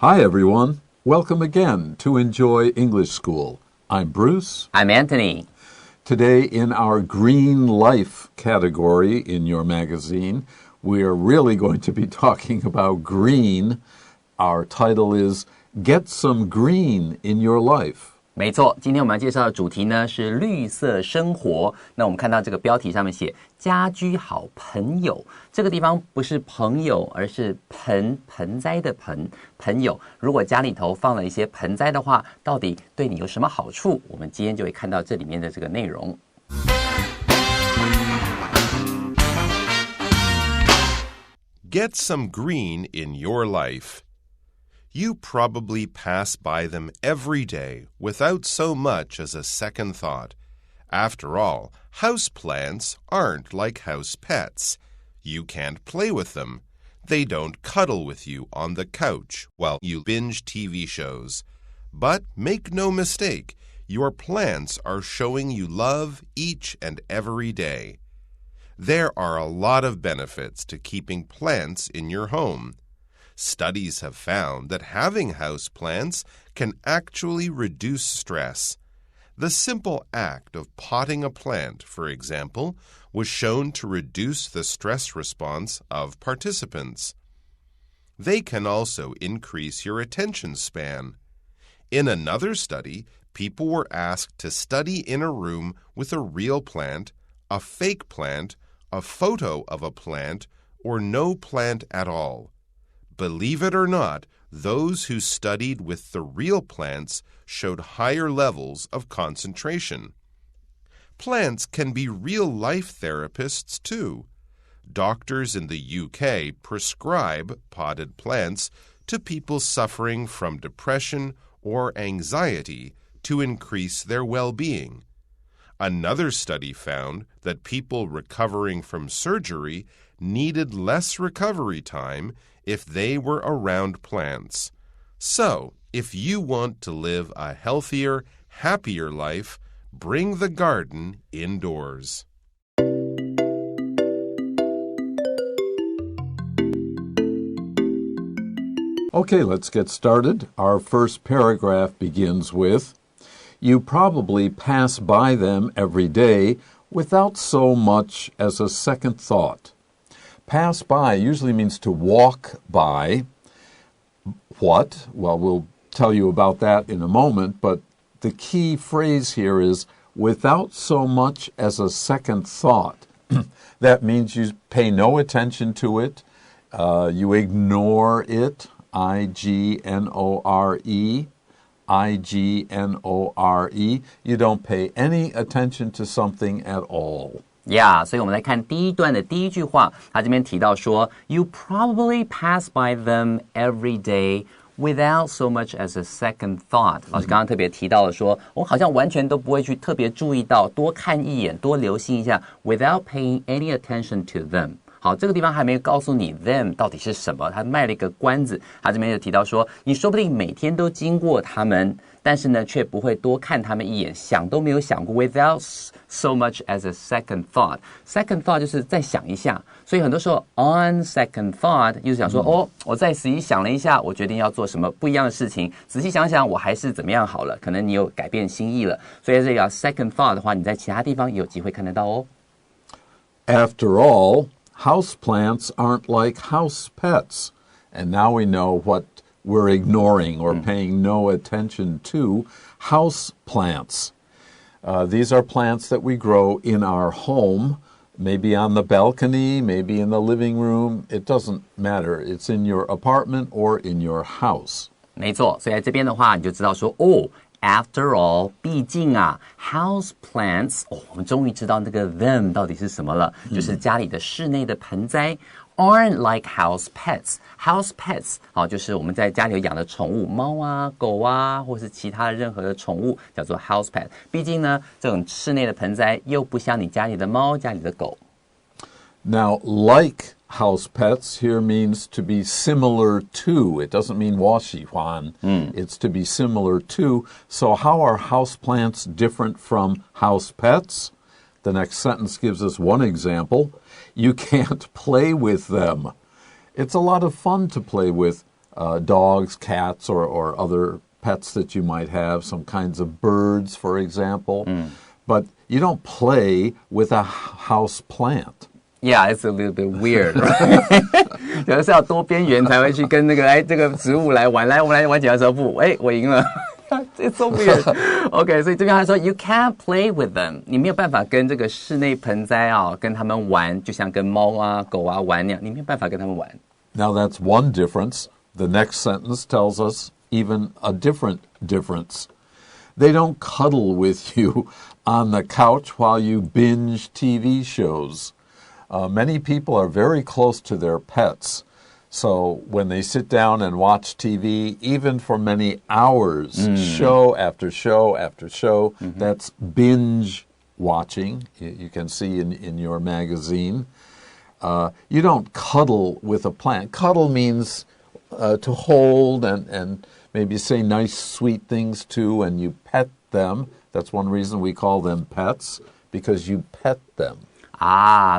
Hi, everyone. Welcome again to Enjoy English School. I'm Bruce. I'm Antony. Today, in our Green Life category in your magazine, we are really going to be talking about green. Our title is Get Some Green in Your Life. 没错，今天我们要介绍的主题呢是绿色生活。那我们看到这个标题上面写家居好朋友，这个地方不是朋友，而是盆栽的朋友。如果家里头放了一些盆栽的话，到底对你有什么好处？我们今天就会看到这里面的这个内容。Get some green in your life.You probably pass by them every day without so much as a second thought. After all, houseplants aren't like house pets. You can't play with them. They don't cuddle with you on the couch while you binge TV shows. But make no mistake, your plants are showing you love each and every day. There are a lot of benefits to keeping plants in your home.Studies have found that having houseplants can actually reduce stress. The simple act of potting a plant, for example, was shown to reduce the stress response of participants. They can also increase your attention span. In another study, people were asked to study in a room with a real plant, a fake plant, a photo of a plant, or no plant at all.Believe it or not, those who studied with the real plants showed higher levels of concentration. Plants can be real-life therapists, too. Doctors in the UK prescribe potted plants to people suffering from depression or anxiety to increase their well-being. Another study found that people recovering from surgery needed less recovery time,if they were around plants. So, if you want to live a healthier, happier life, bring the garden indoors. Okay, let's get started. Our first paragraph begins with, You probably pass by them every day without so much as a second thought.Pass by usually means to walk by. What? Well, we'll tell you about that in a moment, but the key phrase here is without so much as a second thought. That means you pay no attention to it. You ignore it. I-G-N-O-R-E. I-G-N-O-R-E. You don't pay any attention to something at all.Yeah, 所以我们来看第一段的第一句话，他这边提到说 You probably pass by them every day without so much as a second thought. 老师刚刚特别提到了说，我们好像完全都不会去特别注意到，多看一眼，多留心一下 without paying any attention to them.好，这个地方还没有告诉你 them 到底是什么，他卖了一个关子。他这边就提到说，你说不定每天都经过他们，但是呢，却不会多看他们一眼，想都没有想过 without so much as a second thought. Second thought 就是再想一下，所以很多时候 on second thought 就是想说，我再仔细想了一下，我决定要做什么不一样的事情，仔细想想，我还是怎么样好了，可能你有改变心意了。所以这个 second thought 的话，你在其他地方也有机会看得到哦。After all,Houseplants aren't like house pets. And now we know what we're ignoring or paying no attention to. Houseplants. These are plants that we grow in our home, maybe on the balcony, maybe in the living room. It doesn't matter. It's in your apartment or in your house. 没错，所以在这边的话，你就知道说After all, 毕竟啊 houseplants, 我们终于知道那个 them 到底是什么了，就是家里的室内的盆栽 aren't like house pets. House pets, 就是我们在家里有养的宠物，猫啊、狗啊，或是其他的任何的宠物，叫做 house pet. 毕竟呢，这种室内的盆栽又不像你家里的猫、家里的狗。Now, like house pets here means to be similar to. It doesn't mean 我喜欢. It's to be similar to. So how are houseplants different from house pets? The next sentence gives us one example. You can't play with them. It's a lot of fun to play with dogs, cats, or other pets that you might have, some kinds of birds, for example. But you don't play with a house plant. Yeah, it's a little bit weird, right? 有的是要多边缘才会去跟那个这个植物来玩，我们来玩剪刀石头布，我赢了。It's so weird. OK， 所以这边他说 You can't play with them， 你没有办法跟这个室内盆栽跟他们玩，就像跟猫狗玩那样，你没有办法跟他们玩。Now that's one difference. The next sentence tells us even a different difference. They don't cuddle with you on the couch while you binge TV shows. Many people are very close to their pets. So when they sit down and watch TV, even for many hours, show after show after show, that's binge watching. You can see in your magazine. You don't cuddle with a plant. Cuddle means to hold and maybe say nice, sweet things to, and you pet them. That's one reason we call them pets, because you pet them.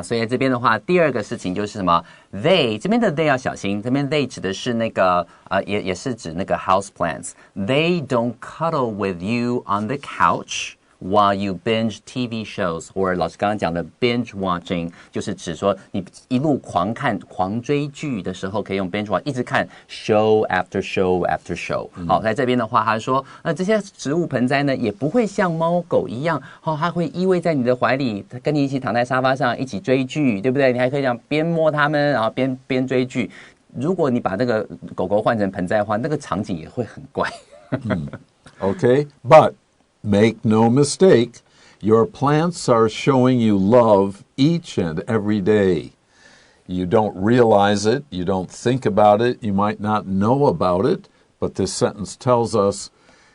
所以这边的话，第二个事情就是什么 ？They 这边的 they 要小心，这边 they 指的是那个也是指那个 house plants. They don't cuddle with you on the couch.While you binge TV shows， 或者老师刚刚讲的 binge watching， 就是指说你一路狂看、狂追剧的时候，可以用 binge watch， 一直看 show after show after show。好，在这边的话，他说，这些植物盆栽呢，也不会像猫狗一样，它会依偎在你的怀里，跟你一起躺在沙发上一起追剧，对不对？你还可以这样边摸它们，然后边追剧。如果你把那个狗狗换成盆栽的话，那个场景也会很怪。Okay, but.Make no mistake, your plants are showing you love each and every day. You don't realize it, you don't think about it, you might not know about it, but this sentence tells us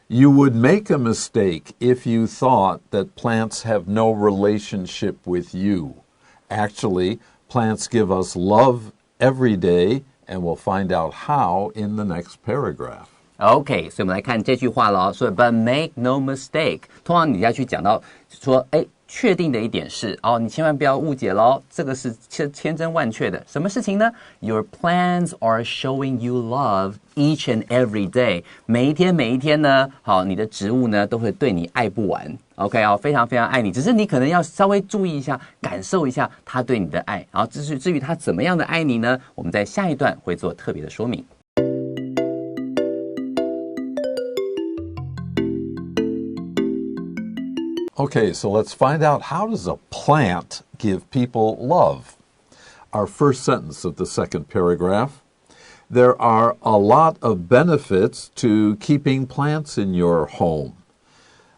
you would make a mistake if you thought that plants have no relationship with you. Actually, plants give us love every day, and we'll find out how in the next paragraph.OK， 所以我们来看这句话了。所以 ，But make no mistake， 通常你要去讲到说，确定的一点是，你千万不要误解咯，这个是千真万确的。什么事情呢 ？Your plants are showing you love each and every day。每一天呢，你的植物呢都会对你爱不完。OK， 非常非常爱你，只是你可能要稍微注意一下，感受一下他对你的爱。然后至于他怎么样的爱你呢？我们在下一段会做特别的说明。Okay, so let's find out, how does a plant give people love? Our first sentence of the second paragraph. There are a lot of benefits to keeping plants in your home.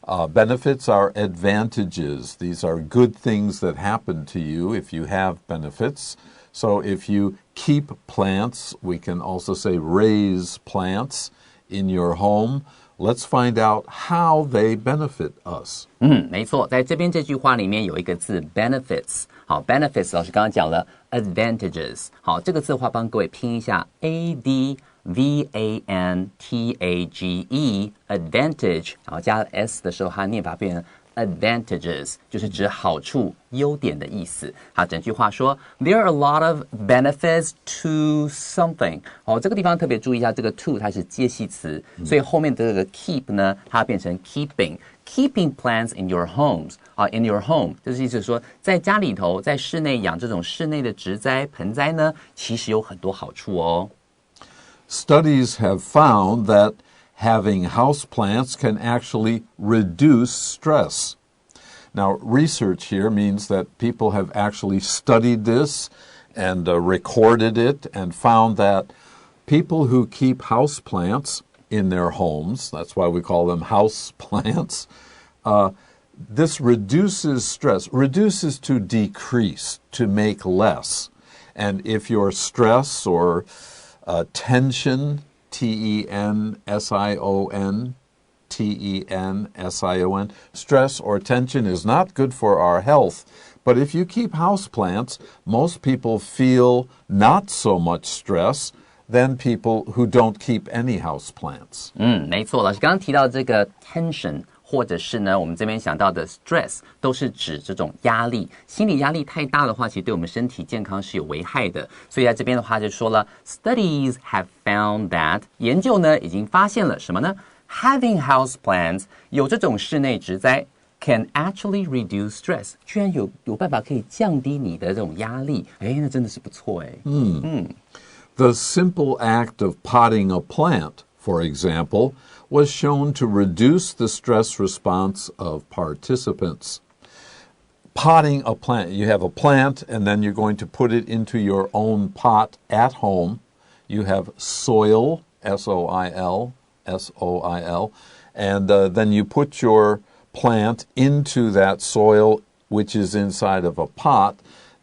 Benefits are advantages. These are good things that happen to you if you have benefits. So if you keep plants, we can also say raise plants in your home.Let's find out how they benefit us. 没错，在这边这句话里面有一个字 benefits。好 ，benefits 老师刚刚讲了 advantages。好，这个字的话帮各位拼一下 advantage advantage， 然后加了 s 的时候，它念法变成advantages， 就是指好处、优点的意思。好，整句话说 There are a lot of benefits to something。这个地方特别注意一下，这个 to 它是介系词，所以后面的这个 keep 呢，它变成 keeping plants in your homes。in your home 就是意思说，在家里头，在室内养这种室内的植栽、盆栽呢，其实有很多好处哦。Studies have found that.Having houseplants can actually reduce stress. Now, research here means that people have actually studied this and recorded it and found that people who keep houseplants in their homes, that's why we call them houseplants, this reduces stress, reduces to decrease, to make less. And if your stress or tension, tension, stress or tension is not good for our health. But if you keep houseplants, most people feel not so much stress than people who don't keep any houseplants. 没错，老师刚刚提到这个 tension。或者是呢我们这边想到的 stress 都是指这种压力，心理压力太大的话，其实对我们身体健康是有危害的。所以在这边的话就说了 Studies have found that 研究呢已经发现了什么呢？ Having houseplants 有这种室内植栽can actually reduce stress 居然有办法可以降低你的这种压力，那真的是不错The simple act of potting a plant, for example, was shown to reduce the stress response of participants. Potting a plant, you have a plant and then you're going to put it into your own pot at home. You have soil, S-O-I-L, and then you put your plant into that soil which is inside of a pot.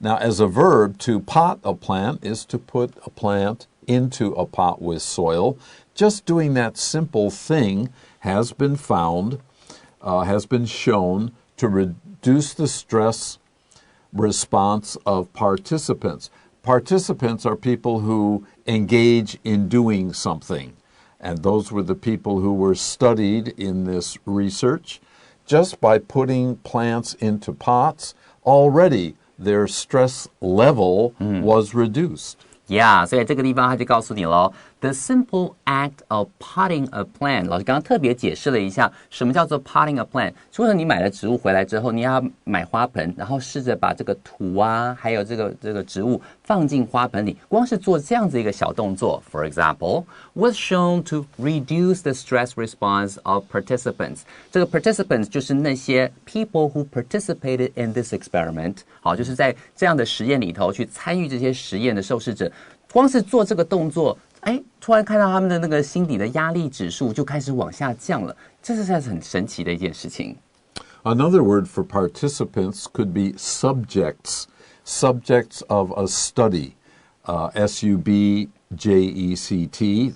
Now, as a verb, to pot a plant is to put a plant into a pot with soil. Just doing that simple thing has been found, has been shown to reduce the stress response of participants. Participants are people who engage in doing something. And those were the people who were studied in this research. Just by putting plants into pots, already their stress level was reduced. Yeah, 所以这个地方他就告诉你咯 The simple act of potting a plant 老师刚刚特别解释了一下什么叫做 potting a plant 除了你买了植物回来之后你要买花盆然后试着把这个土啊还有这个植物放进花盆里光是做这样子一个小动作 For example was shown to reduce the stress response of participants 这个 participants 就是那些 people who participated in this experiment 好就是在这样的实验里头去参与这些实验的受试者光是做这个动作突然看到他们的那个心底的压力指数就开始往下降了这是很神奇的一件事情 Another word for participants could be subjects of a study S-U-B-J-E-C-T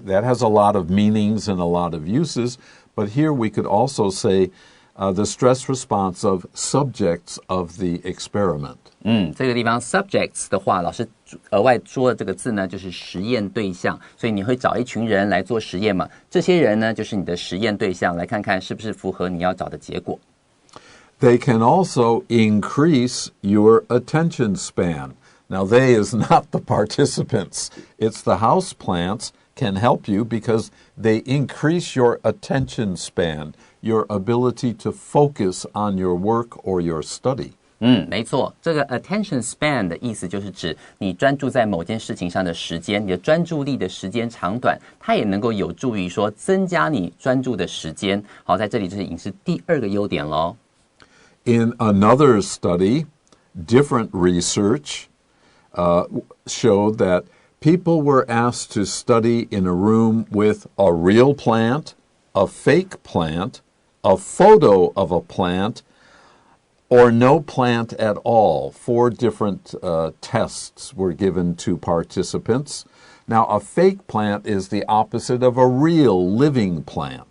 That has a lot of meanings and a lot of uses but here we could also say the stress response of subjects of the experiment这个地方 subjects 的话老师额外说的这个字呢就是实验对象所以你会找一群人来做实验嘛这些人呢就是你的实验对象来看看是不是符合你要找的结果 They can also increase your attention span Now they is not the participants It's the houseplants can help you because they increase your attention span Your ability to focus on your work or your study没错这个 attention span 的意思就是指你专注在某件事情上的时间你的专注力的时间长短它也能够有助于说增加你专注的时间好在这里就是已经是第二个优点咯 In another study different research showed that people were asked to study in a room with a real plant a fake plant a photo of a plant or no plant at all. 4 different tests were given to participants. Now, a fake plant is the opposite of a real living plant.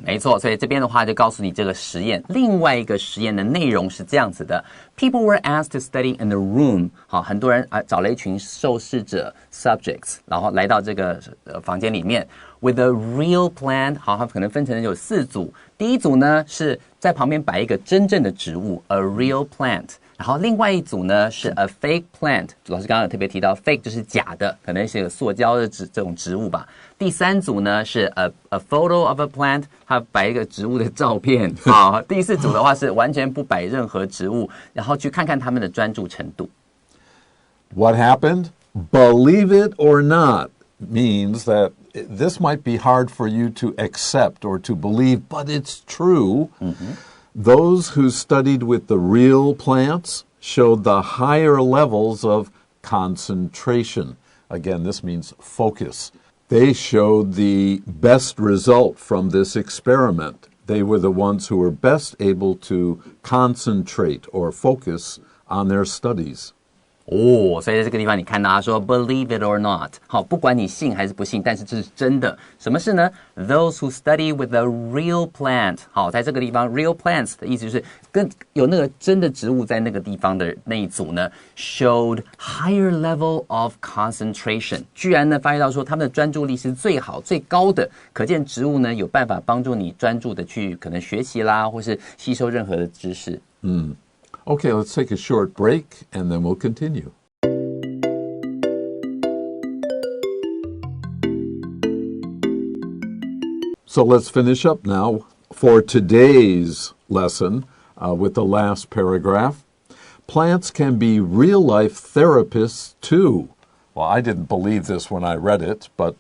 没错所以这边的话就告诉你这个实验另外一个实验的内容是这样子的 People were asked to study in a room 好很多人找了一群受试者 subjects 然后来到这个房间里面 with a real plant 好它可能分成有4组第一组呢是在旁边摆一个真正的植物 a real plant然后另外一组呢是 a fake plant 老师刚刚有特别提到 fake 就是假的可能是个塑胶的这种植物吧第3组呢是 a photo of a plant 它摆一个植物的照片好第4组的话是完全不摆任何植物然后去看看他们的专注程度 What happened? Believe it or not means that this might be hard for you to accept or to believe but it's true Those who studied with the real plants showed the higher levels of concentration. Again, this means focus. They showed the best result from this experiment. They were the ones who were best able to concentrate or focus on their studies. 哦，所以在这个地方你看到他说 believe it or not， 好，不管你信还是不信，但是这是真的。什么是呢？ Those who study with a real plant， 好，在这个地方 real plants 的意思就是跟有那个真的植物在那个地方的那一组呢 showed higher level of concentration， 居然呢发现到说他们的专注力是最好最高的，可见植物呢有办法帮助你专注的去可能学习啦，或是吸收任何的知识。Okay, let's take a short break and then we'll continue. So let's finish up now for today's lesson with the last paragraph. Plants can be real-life therapists too. Well, I didn't believe this when I read it, but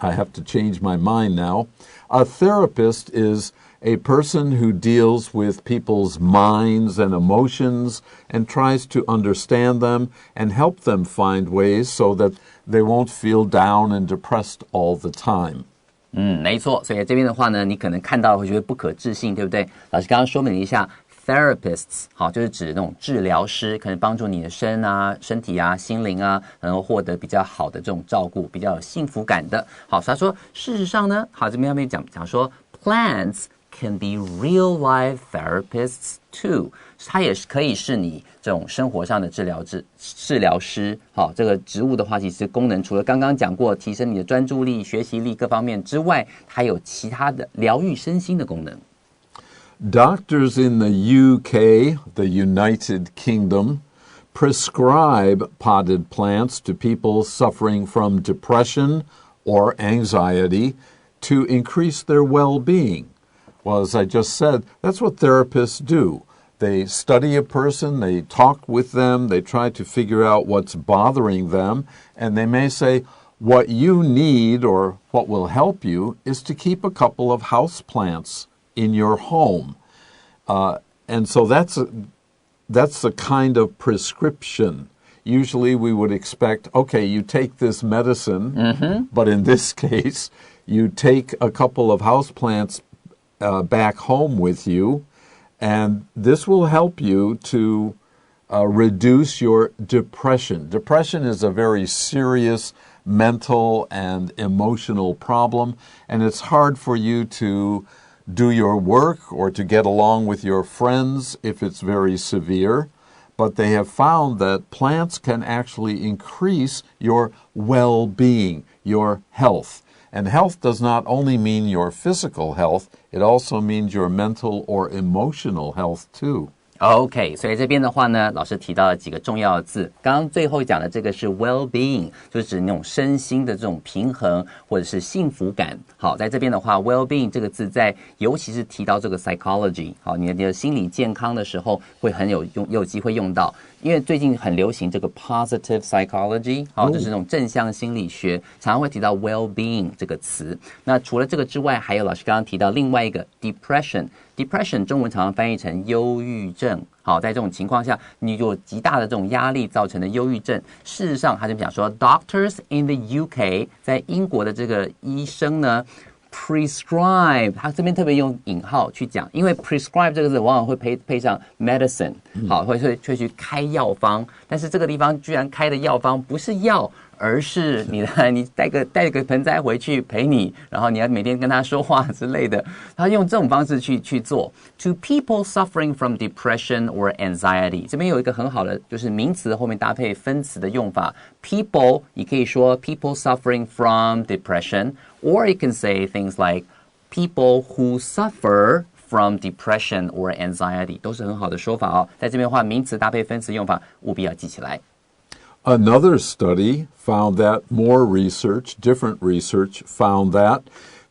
I have to change my mind now. A therapist is a person who deals with people's minds and emotions and tries to understand them and help them find ways so that they won't feel down and depressed all the time. 没错，所以这边的话呢，你可能看到会觉得不可置信，对不对？老师刚刚说明了一下 ，therapists 好，就是指那种治疗师，可能帮助你的身体啊、心灵啊，能够获得比较好的这种照顾，比较有幸福感的。好，他说事实上呢，好，这边他们讲说 plants can be real-life therapists too， 它也是可以是你这种生活上的治疗师。好，这个植物的话，其实功能除了刚刚讲过提升你的专注力、学习力各方面之外，还有其他的疗愈身心的功能。Doctors in the UK, the United Kingdom, prescribe potted plants to people suffering from depression or anxiety to increase their well-being.Well, as I just said, that's what therapists do. They study a person, they talk with them, they try to figure out what's bothering them, and they may say, what you need or what will help you is to keep a couple of houseplants in your home. And so that's the kind of prescription. Usually we would expect, okay, you take this medicine, but in this case, you take a couple of houseplants back home with you, and this will help you to reduce your depression. Depression is a very serious mental and emotional problem, and it's hard for you to do your work or to get along with your friends if it's very severe. But they have found that plants can actually increase your well-being, your health.And health does not only mean your physical health, it also means your mental or emotional health too. OK， 所以这边的话呢，老师提到了几个重要的字。刚刚最后讲的这个是 well-being， 就是指那种身心的这种平衡或者是幸福感。好，在这边的话 ，well-being 这个字在尤其是提到这个 psychology， 好，你的心理健康的时候会很有机会用到。因为最近很流行这个 positive psychology， 好，就是这种正向心理学，常常会提到 well-being 这个词。那除了这个之外，还有老师刚刚提到另外一个 depression， 中文常常翻译成忧郁症。好，在这种情况下，你有极大的这种压力造成的忧郁症。事实上，他就讲说 ，doctors in the UK， 在英国的这个医生呢。prescribe， 他这边特别用引号去讲，因为 prescribe 这个字往往会配上 medicine， 好，会去开药方，但是这个地方居然开的药方不是药，而是你带个盆栽回去陪你，然后你要每天跟他说话之类的，他用这种方式去做。To people suffering from depression or anxiety， 这边有一个很好的就是名词后面搭配分词的用法 ，people 你可以说 people suffering from depression。Or you can say things like people who suffer from depression or anxiety 都是很好的说法哦。在这边的话，名词搭配分词用法务必要记起来。Another study found that different research found that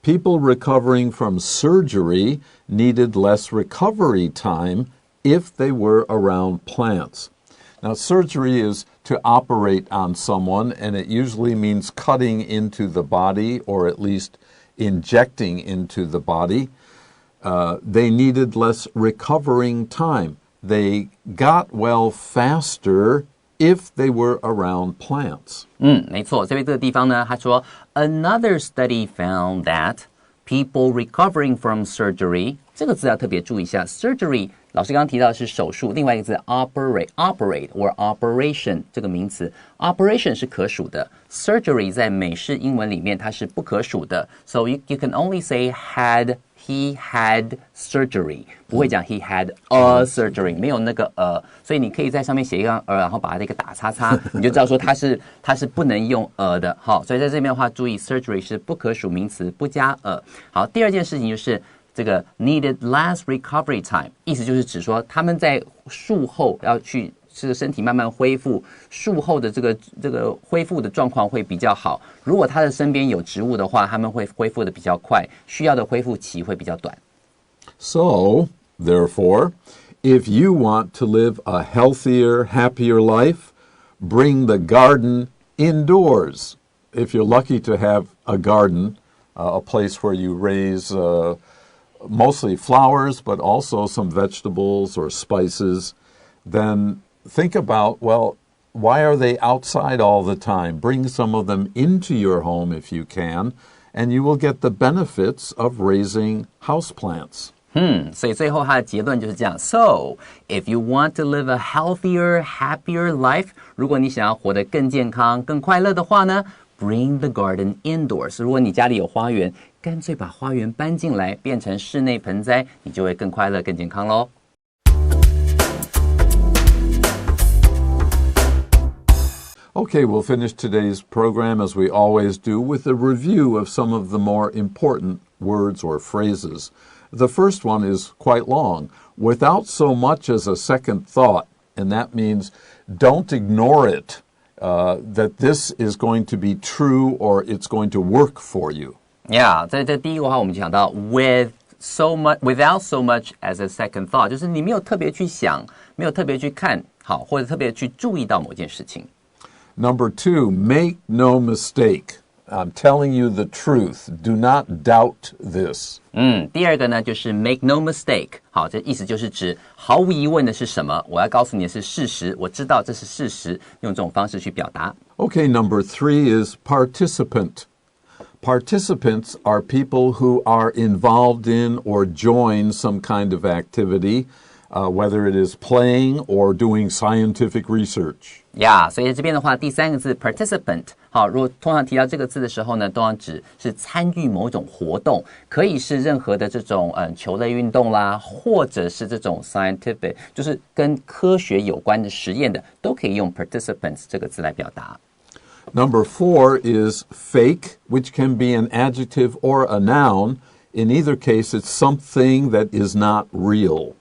people recovering from surgery needed less recovery time if they were around plants. Now, surgery is to operate on someone, and it usually means cutting into the body or at least injecting into the body. They needed less recovering time. They got well faster if they were around plants. 没错，这边这个地方呢，他说 Another study found that people recovering from surgery， 这个字要特别注意一下 ，surgery 老师刚刚提到的是手术，另外一个字 operate or operation 这个名词 operation 是可数的 surgery 在美式英文里面它是不可数的 so you can only say he had surgery 不会讲 he had a surgery 没有那个所以你可以在上面写一个然后把它一个打叉叉你就知道说它是不能用的好，所以在这边的话注意 surgery 是不可数名词不加好，第二件事情就是这个 needed less recovery time 意思就是指说他们在术后要去这个身体慢慢恢复，术后的这个恢复的状况会比较好。如果他的身边有植物的话，他们会恢复的比较快，需要的恢复期会比较短。So, therefore, if you want to live a healthier, happier life, bring the garden indoors. If you're lucky to have a garden, a place where you raise mostly flowers, but also some vegetables or spices, then think about, well, why are they outside all the time? Bring some of them into your home if you can, and you will get the benefits of raising houseplants. 所以最后它的结论就是这样 So, if you want to live a healthier, happier life, 如果你想要活得更健康、更快乐的话呢Bring the garden indoors. 如果你家里有花园，干脆把花园搬进来，变成室内盆栽，你就会更快乐、更健康咯。Okay, we'll finish today's program as we always do with a review of some of the more important words or phrases. The first one is quite long, without so much as a second thought, and that means don't ignore it.That this is going to be true or it's going to work for you. Yeah, 在这第一个话我们就讲到 without so much as a second thought 就是你没有特别去想，没有特别去看好，或者特别去注意到某件事情。Number 2, make no mistake. I'm telling you the truth. Do not doubt this. 第二个呢就是 make no mistake. 好，这意思就是指毫无疑问的是什么？我要告诉你的是事实，我知道这是事实，用这种方式去表达。Okay, number 3 is participant. Participants are people who are involved in or join some kind of activity, whether it is playing or doing scientific research. 所以在这边的话，第三个字 participant， 好，如果通常提到这个字的时候呢，通常指是参与某种活动，可以是任何的这种球类运动啦，或者是这种 scientific， 就是跟科学有关的实验的，都可以用 participants 这个字来表达。Number 4 is fake, which can be an adjective or a noun. In either case, it's something that is not real.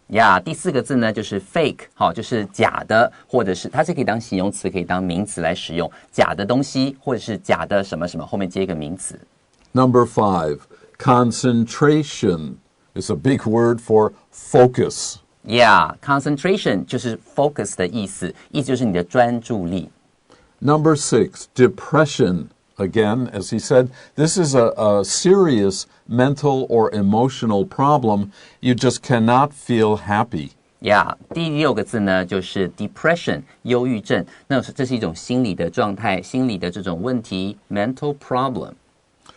第四个字呢就是 fake， 好，就是假的，或者是它是可以当形容词，可以当名词来使用，假的东西，或者是假的什么什么，后面接一个名词。Number 5, concentration is a big word for focus. Concentration 就是 focus 的意思，意思就是你的专注力。Number 6, depression. Again, as he said, this is a serious mental or emotional problem. You just cannot feel happy. 第六个字呢就是 depression 忧郁症，那这是一种心理的状态，心理的这种问题 mental problem。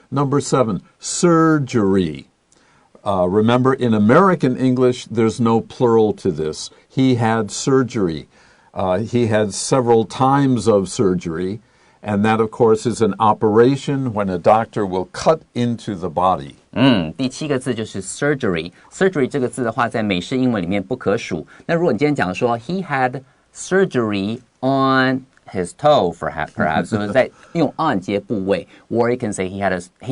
Number 7, surgery. Remember, in American English, there's no plural to this. He had surgery. He had several times of surgery. And that, of course, is an operation when a doctor will cut into the body. 第七个字就是 surgery。 surgery 这个字的话，在美式英文里面不可数。那如果你今天讲说 he had surgery on his toe, perhaps 就是在用 on 接部位 or you can say he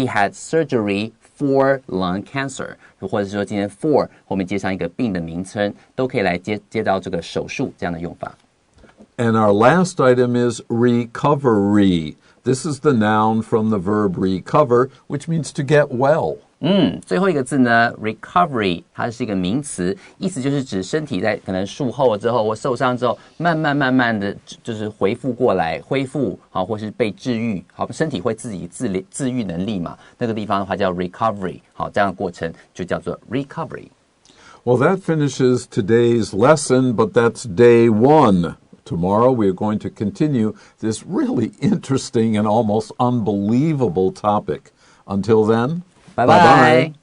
had surgery for lung cancer， 或者是说今天 for 后面接上一个病的名称，都可以来接到这个手术这样的用法。And our last item is recovery. This is the noun from the verb recover, which means to get well. 最后一个字呢 recovery 它是一个名词，意思就是指身体在可能术后之后或受伤之后慢慢的就是恢复过来，恢复好或是被治愈，好，身体会自己自愈能力嘛，那个地方的话叫 recovery， 好，这样的过程就叫做 recovery。 Well, that finishes today's lesson, but that's day 1. Tomorrow we are going to continue this really interesting and almost unbelievable topic. Until then, bye-bye.